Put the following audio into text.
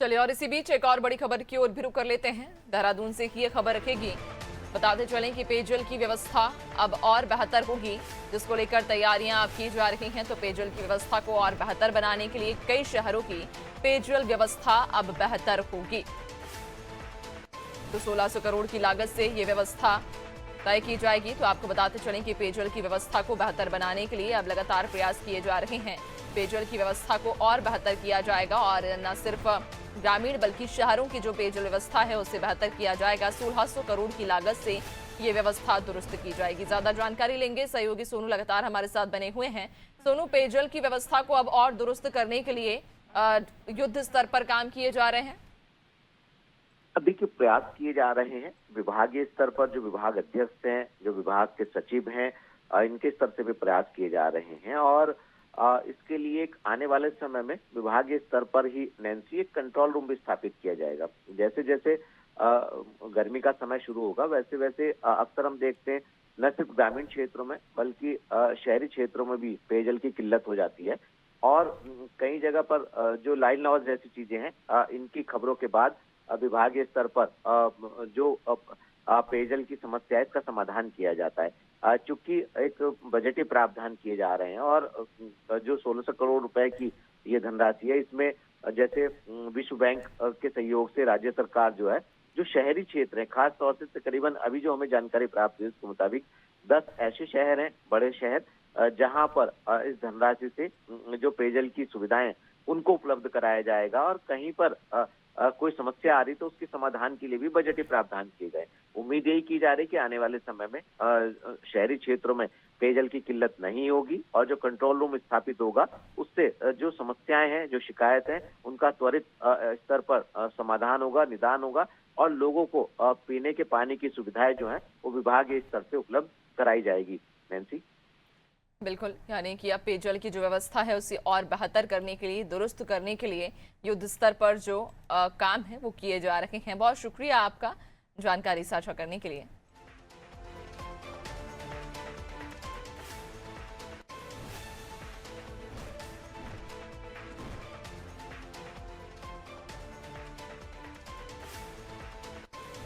चलिए और इसी बीच एक और बड़ी खबर की ओर भी रुख कर लेते हैं। देहरादून से की ये खबर रखेगी। बताते चलें कि पेयजल की व्यवस्था अब और बेहतर होगी, जिसको लेकर तैयारियां अब की जा रही हैं। तो पेयजल की व्यवस्था को और बेहतर बनाने के लिए कई शहरों की पेयजल व्यवस्था अब बेहतर होगी। तो 1600 करोड़ की लागत से ये व्यवस्था तय की जाएगी। तो आपको बताते चलें कि पेयजल की व्यवस्था को बेहतर बनाने के लिए अब लगातार प्रयास किए जा रहे हैं। पेयजल की व्यवस्था को और बेहतर किया जाएगा और न सिर्फ ग्रामीण बल्कि शहरों की जो पेयजल व्यवस्था है उसे बेहतर किया जाएगा। 1600 करोड़ की लागत से ये व्यवस्था दुरुस्त की जाएगी। ज्यादा जानकारी लेंगे, सहयोगी सोनू लगातार हमारे साथ बने हुए हैं। सोनू, पेयजल की व्यवस्था को अब और दुरुस्त करने के लिए युद्ध स्तर पर काम किए जा रहे हैं। देखिए, प्रयास किए जा रहे हैं विभागीय स्तर पर। जो विभाग अध्यक्ष हैं, जो विभाग के सचिव हैं, इनके स्तर से भी प्रयास किए जा रहे हैं और इसके लिए एक आने वाले समय में विभागीय स्तर पर ही नैन्सी एक कंट्रोल रूम भी स्थापित किया जाएगा। जैसे जैसे गर्मी का समय शुरू होगा वैसे वैसे अक्सर हम देखते हैं न सिर्फ ग्रामीण क्षेत्रों में बल्कि शहरी क्षेत्रों में भी पेयजल की किल्लत हो जाती है और कई जगह पर जो लाइन लॉज जैसी चीजें हैं, इनकी खबरों के बाद विभागीय स्तर पर जो पेयजल की समस्या है इसका समाधान किया जाता है। चूंकि एक बजटीय प्रावधान किए जा रहे हैं और जो 1600 करोड़ रुपए की ये धनराशि है, इसमें जैसे विश्व बैंक के सहयोग से राज्य सरकार जो है, जो शहरी क्षेत्र है खास तौर से तकरीबन अभी जो हमें जानकारी प्राप्त हुई उसके मुताबिक 10 ऐसे शहर हैं, बड़े शहर, जहां पर इस धनराशि से जो पेयजल की सुविधाएं उनको उपलब्ध कराया जाएगा और कहीं पर कोई समस्या आ रही तो उसके समाधान के लिए भी बजटीय प्रावधान किए गए। उम्मीद यही की जा रही है कि आने वाले समय में शहरी क्षेत्रों में पेयजल की किल्लत नहीं होगी और जो कंट्रोल रूम स्थापित होगा उससे जो समस्याएं हैं, जो शिकायत है, उनका त्वरित स्तर पर समाधान होगा, निदान होगा और लोगों को पीने के पानी की सुविधाएं जो है वो विभागीय स्तर से उपलब्ध कराई जाएगी। नैन्सी, बिल्कुल, यानी कि अब पेयजल की जो व्यवस्था है उसे और बेहतर करने के लिए, दुरुस्त करने के लिए युद्ध स्तर पर जो काम है वो किए जा रहे हैं। बहुत शुक्रिया आपका जानकारी साझा करने के लिए।